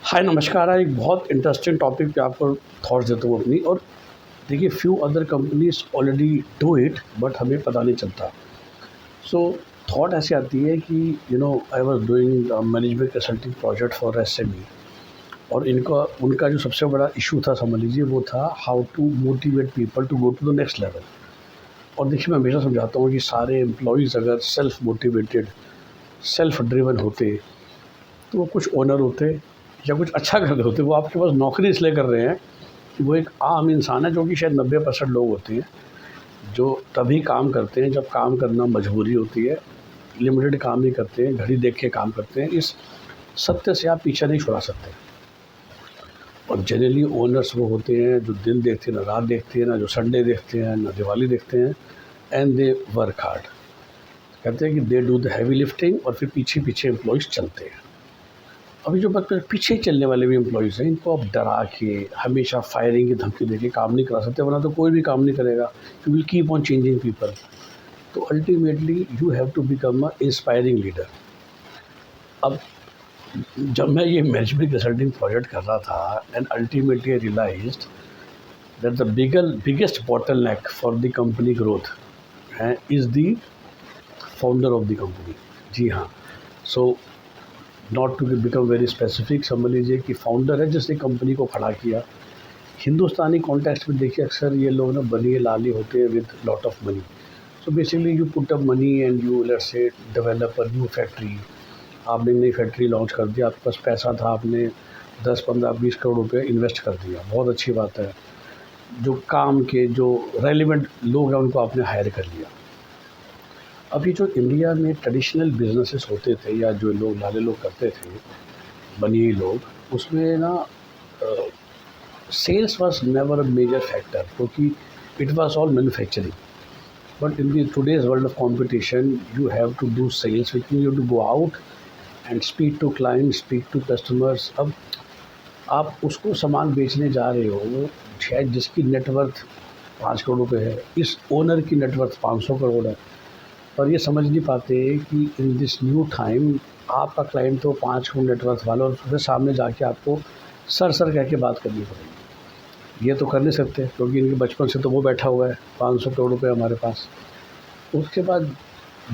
हाय नमस्कार। एक बहुत इंटरेस्टिंग टॉपिक पे आपको थॉट्स देता हूँ अपनी। और देखिए, few other companies already do it but हमें पता नहीं चलता। सो थॉट ऐसी आती है कि I was doing management consulting project for SME. और इनका उनका जो सबसे बड़ा इशू था, समझ लीजिए, वो था how to motivate people to go to the next level. और देखिए, मैं हमेशा समझाता हूँ कि सारे एम्प्लॉयज़ अगर सेल्फ मोटिवेटेड, सेल्फ ड्रिवन होते तो वो कुछ ओनर होते या कुछ अच्छा कर रहे होते। वो आपके पास नौकरी इसलिए कर रहे हैं कि वो एक आम इंसान है, जो कि शायद 90% लोग होते हैं जो तभी काम करते हैं जब काम करना मजबूरी होती है। लिमिटेड काम ही करते हैं, घड़ी देख के काम करते हैं। इस सत्य से आप पीछे नहीं छुड़ा सकते। और जनरली ओनर्स वो होते हैं जो दिन देखते हैं, ना रात देखते हैं, ना जो संडे देखते हैं, ना दिवाली देखते हैं। And they work hard. कहते हैं कि they do the heavy lifting, और फिर पीछे पीछे एम्प्लॉयज़ चलते हैं। अभी जो मतलब पीछे चलने वाले भी एम्प्लॉयज़ हैं, इनको आप डरा के हमेशा फायरिंग की धमकी देके काम नहीं करा सकते, वरना तो कोई भी काम नहीं करेगा। You will keep on changing people. तो ultimately you have to become a inspiring leader. अब जब मैं ये मैनेजमेंट कंसल्टिंग प्रोजेक्ट कर रहा था, and ultimately I realized that the biggest bottleneck for the company growth है is the founder of the company. जी हाँ। So not to become very specific, समझ लीजिए कि फाउंडर है जिसने कंपनी को खड़ा किया। हिंदुस्तानी कॉन्टेक्स्ट में देखिए, अक्सर ये लोग ना बनिए लाली होते हैं with lot of money. So basically you put up money and you let's say develop a new factory. आपने नई फैक्ट्री लॉन्च कर दिया, आपके पास पैसा था, आपने 10, 15, 20 करोड़ रुपए इन्वेस्ट कर दिया, बहुत अच्छी बात है। जो काम के जो रेलिवेंट लोग हैं उनको आपने हायर कर लिया। अभी जो इंडिया में ट्रेडिशनल बिजनेसेस होते थे, या जो लोग लाले लोग करते थे, बनिए लोग, उसमें ना sales was never a major factor, क्योंकि it was all manufacturing. But in the today's world of competition you have to do sales, which mean you to go out and speak to client, speak to customers. अब आप उसको सामान बेचने जा रहे हो, वो शायद जिसकी नेटवर्थ 5 करोड़ रुपये है, इस ओनर की नेटवर्थ 500 करोड़ है। और ये समझ नहीं पाते कि इन दिस न्यू टाइम आपका क्लाइंट तो 5 करोड़ नेटवर्थ वाला, और उसके सामने जाके आपको सर सर कह के बात करनी पड़ेगी। ये तो कर नहीं सकते, क्योंकि इनके बचपन से तो वो बैठा हुआ है, 500 करोड़ रुपये हमारे पास। उसके बाद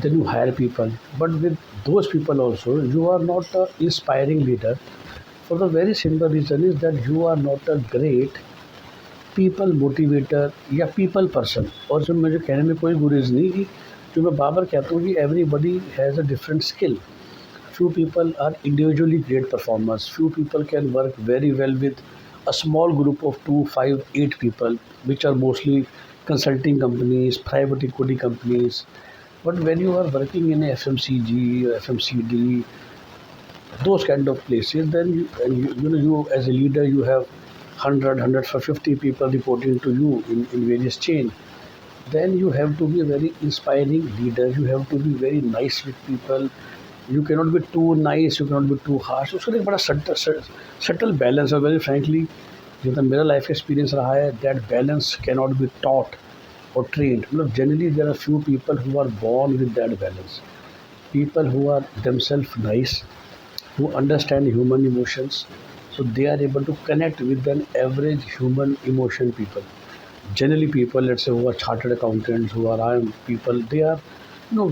then you hire people, but with those people also you are not a inspiring leader, for the very simple reason is that you are not a great people motivator या पीपल पर्सन। और जो मुझे कहने में कोई गुरेज नहीं, कि जो मैं बार कहता हूँ कि everybody has a different skill. Few people are individually great performers. Few people can work very well with a small group of 2, 5, 8 people, which are mostly consulting companies, private equity companies. But when you are working in a FMCG or FMCD, those kind of places, then you as a leader, you have 100, 150 people reporting to you in various chain. Then you have to be a very inspiring leader. You have to be very nice with people. You cannot be too nice, you cannot be too harsh. उसका एक बड़ा subtle balance है। Very frankly, जितना मेरा life experience रहा है, that balance cannot be taught और trained. मतलब generally there are few people who are born with that balance, people who are themselves nice, who understand human emotions, so they are able to connect with an average human emotion people. Generally people, let's say, who are chartered accountants, who are IM people, they are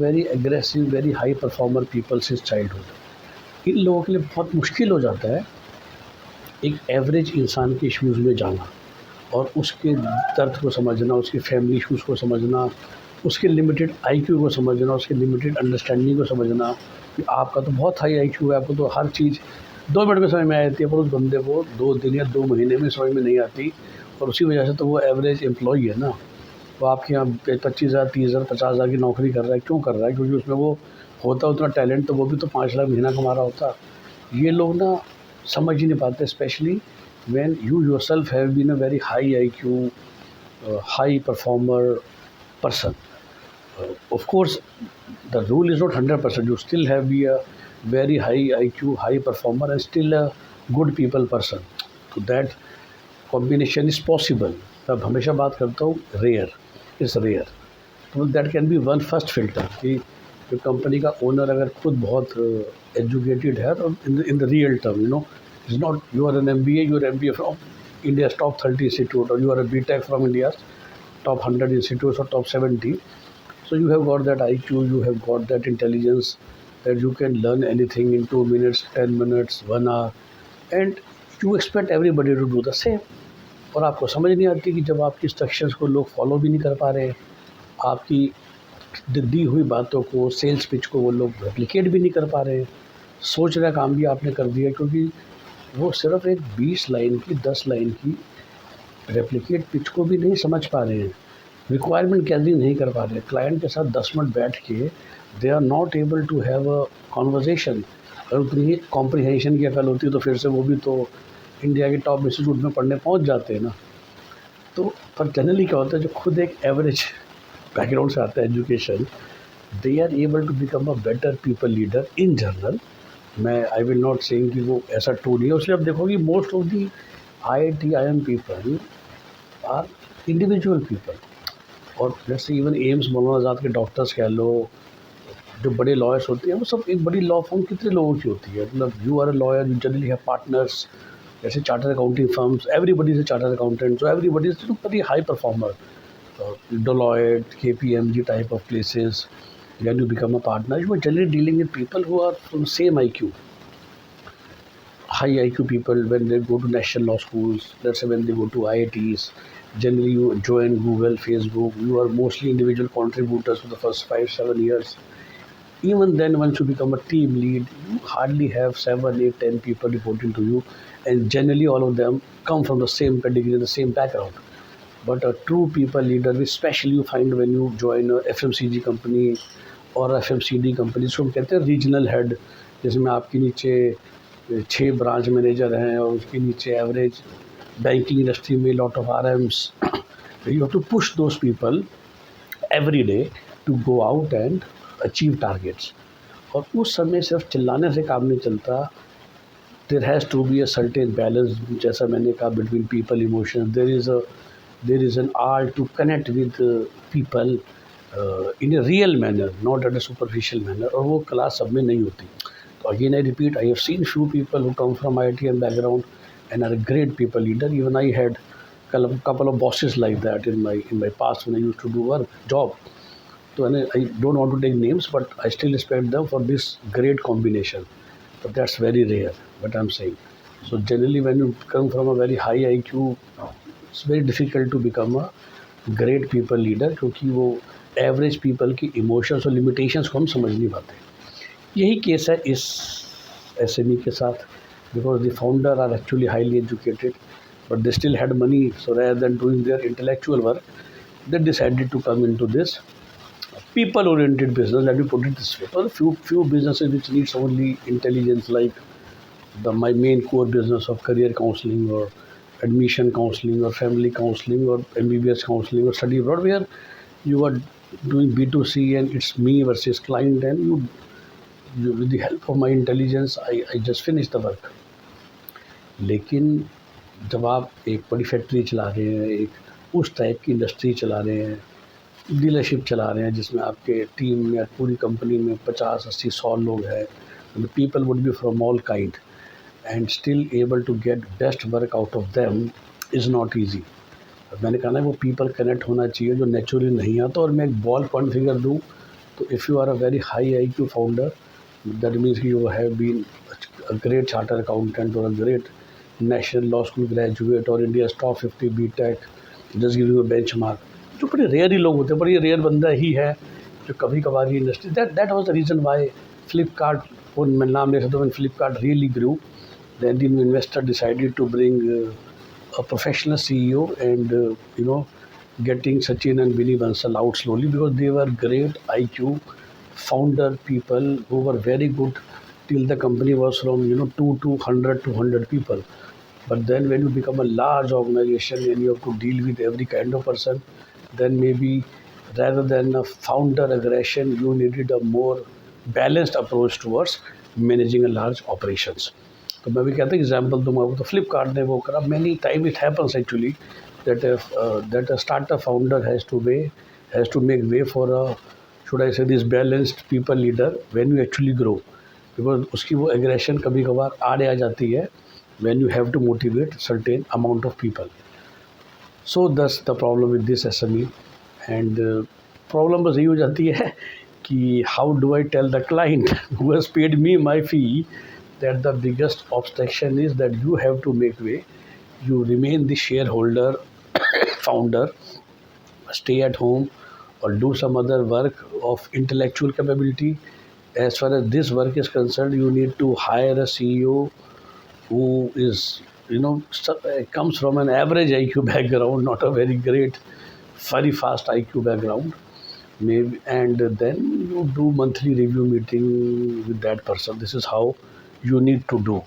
very aggressive, very high performer people since childhood. इन लोगों के लिए बहुत मुश्किल हो जाता है एक average इंसान के इश्यूज़ में जाना, और उसके दर्द को समझना, उसकी फैमिली इश्यूज़ को समझना, उसके लिमिटेड आईक्यू को समझना, उसके लिमिटेड अंडरस्टैंडिंग को समझना। कि आपका तो बहुत हाई आईक्यू है, आपको तो हर चीज़ 2 मिनट में समझ में आ जाती है, पर उस बंदे को 2 दिन या 2 महीने में समझ में नहीं आती। और उसी वजह से तो वो एवरेज एम्प्लॉई है ना। वो आपके यहाँ 25,000, 30,000, 50,000 की नौकरी कर रहा है। क्यों कर रहा है? क्योंकि उसमें वो होता उतना टैलेंट, तो वो भी तो 5 लाख महीना कमा रहा होता। ये लोग ना समझ ही नहीं पाते, specially when you yourself have been a very high IQ, high performer person. Of course, the rule is not 100%. You still have be a very high IQ, high performer, and still a good people person. So that combination is possible. तब हमेशा बात करता हूँ rare, is rare. तो that can be one first filter, कि जो company का owner अगर खुद बहुत एजुकेटेड है, तो in the real term It's not you are an MBA, you are MBA from India's top 30 institute, or you are a BTech from India's top 100 institutes or top 70. So you have got that IQ, you have got that intelligence that you can learn anything in 2 minutes, 10 minutes, 1 hour, and you expect everybody to do the same. और आपको समझ नहीं आती कि जब आपकी instructions को लोग फॉलो भी नहीं कर पा रहे हैं, आपकी दी हुई बातों को, सेल्स पिच को वो लोग रेप्लिकेट भी नहीं कर पा रहे हैं। सोच रहा काम भी आपने कर दिया, क्योंकि वो सिर्फ एक 20 लाइन की, 10 लाइन की रेप्लिकेट पिच को भी नहीं समझ पा रहे हैं, रिक्वायरमेंट गैदरिंग नहीं कर पा रहे हैं। क्लाइंट के साथ 10 मिनट बैठ के they are not able to have a conversation. अगर उतनी ही कॉम्प्रिहेंशन की अकल होती तो फिर से वो भी तो इंडिया के टॉप इंस्टीट्यूट में पढ़ने पहुंच जाते हैं ना। तो पर जनरली क्या होता है, जो खुद एक एवरेज बैकग्राउंड से आता है education, they are able to become a better people leader in general. मैं आई विल नॉट सेइंग कि वो ऐसा टू नहीं है। उसलिए आप देखोगे most of the IIM people are individual people. और जैसे इवन एम्स, मौलाना आज़ाद के डॉक्टर्स कह लो, जो बड़े लॉयर्स होते हैं, वो सब एक बड़ी लॉ फर्म कितने लोगों की होती है। मतलब you are a lawyer, you generally have partners, जैसे charter accounting firms, everybody is a charter accountant, so everybody is very high performer. Deloitte, KPMG type of places, when you become a partner, you are generally dealing with people who are from same IQ. High IQ people, when they go to national law schools, let's say when they go to IITs, generally you join Google, Facebook, you are mostly individual contributors for the first 5-7 years. Even then, once you become a team lead, you hardly have 7, 8, 10 people reporting to you, and generally all of them come from the same pedigree, the same background. But a true people leader, especially you find when you join a FMCG company और FMCD company, जिसको हम कहते हैं regional head, जिसमें आपके नीचे 6 branch manager हैं और उसके नीचे एवरेज बैंकिंग इंडस्ट्री में lot of RMs, you have to push those people every day to go out and achieve targets. और उस समय सिर्फ चिल्लाने से काम नहीं चलता। There has to be a certain balance, जैसा मैंने कहा, between people emotions. there is an art to connect with people in a real manner, not at a superficial manner, और वो क्लास सब में नहीं होती। तो again I repeat, I have seen few people who come from IITM background and are a great people leader. Even I had couple of bosses like that in my past when I used to do work job. So I don't want to take names, but I still respect them for this great combination. But that's very rare, what I'm saying. So generally when you come from a very high IQ, it's very difficult to become a great people leader, क्योंकि वो average people की emotions और limitations को हम समझ नहीं पाते। यही केस है इस SME के साथ, because the founder are actually highly educated but they still had money, so rather than doing their intellectual work they decided to come into this people oriented business, let me put it this way. Well, few businesses which needs only intelligence, like my main core business of career counseling or admission counseling or family counseling or MBBS counseling or study abroad, where you are doing B2C and it's me versus client, and you with the help of my intelligence I just finish the work. लेकिन जब आप एक बड़ी factory चला रहे हैं, एक उस टाइप की इंडस्ट्री चला रहे हैं, डीलरशिप चला रहे हैं, जिसमें आपके टीम में पूरी कंपनी में 50, 80, 100 लोग हैं, the people would be from all kind, and still able to get best work out of them is not easy. मैंने कहा ना, वो पीपल कनेक्ट होना चाहिए जो नेचुरली नहीं आता। और मैं एक बॉल पॉइंट फिगर दूँ तो if you are a very high IQ founder, that means you have been a great charter accountant और a great national law school graduate और India's top 50 BTech, just give you a benchmark. जो बड़े rare ही लोग होते हैं, पर ये rare बंदा ही है जो कभी कभार ही industry, that was the reason why Flipkart, वो मैं नाम ले सकता हूँ, Flipkart really grew. The Indian investor decided to bring a professional CEO and getting Sachin and Vinny Bansal out slowly, because they were great IQ founder people who were very good till the company was from 2 to 100 to 100 people. But then when you become a large organization and you have to deal with every kind of person, then maybe rather than a founder aggression, you needed a more balanced approach towards managing a large operations. तो मैं भी कहता हूँ example दूंगा, तो फ्लिपकार्ट ने वो करा। Many time it happens actually that a startup founder has to make way for a, should I say this balanced people leader when you actually grow, because उसकी वो एग्रेशन कभी कभार आड़े आ जाती है when you have to motivate certain amount of people. So that's the problem with this SME. And problem बस यही हो जाती है कि how do I tell the client who has paid me my fee that the biggest obstruction is that you have to make way, you remain the shareholder, founder, stay at home or do some other work of intellectual capability. As far as this work is concerned, you need to hire a CEO who is, comes from an average IQ background, not a very great, very fast IQ background. Maybe, and then you do monthly review meeting with that person. This is how you need to do.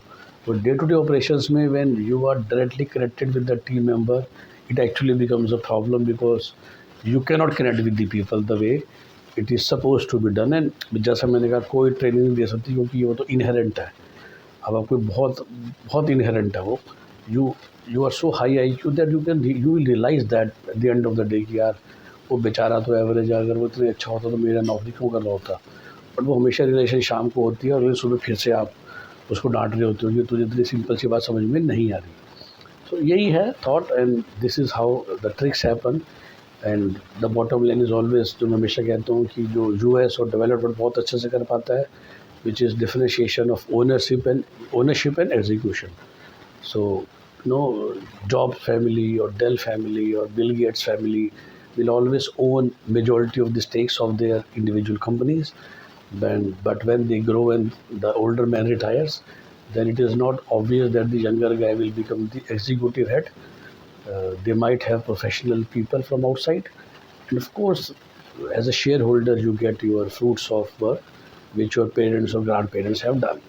But day-to-day operations में when you are directly connected with the team member, it actually becomes a problem because you cannot connect with the people the way it is supposed to be done. And जैसा मैंने कहा, कोई training नहीं दे सकती क्योंकि वो तो inherent है. अब आपको बहुत बहुत इनहेरेंट है वो. You are so high IQ that you will realise that at the end of the day कि यार वो बेचारा तो एवरेज है, अगर वो इतने अच्छा होता तो मेरा नौकरी क्यों कर रहा होता. बट वो हमेशा रिलेशन शाम को होती है और सुबह फिर से आप उसको डांट रहे होते हो कि तुझे इतनी सिंपल सी बात समझ में नहीं आ रही. तो यही है thought and this is how the tricks happen. And the bottom line is always, जो मैं हमेशा कहता हूँ कि जो US और डेवलपमेंट बहुत अच्छे से कर पाता है, which is differentiation of ownership and execution. So, Jobs family or Dell family or Bill Gates family will always own majority of the stakes of their individual companies. But when they grow and the older man retires, then it is not obvious that the younger guy will become the executive head. They might have professional people from outside, and of course, as a shareholder, you get your fruits of work which your parents or grandparents have done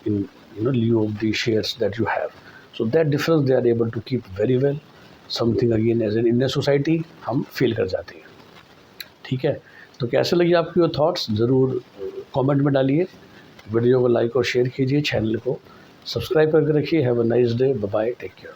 in lieu of the shares that you have. So that difference they are able to keep very well. Something again as an Indian society हम feel कर जाते हैं. ठीक है, तो कैसे लगी आपकी वो थॉट्स ज़रूर कमेंट में डालिए. वीडियो को लाइक और शेयर कीजिए, चैनल को सब्सक्राइब करके रखिए. Have a nice day, bye bye, take care.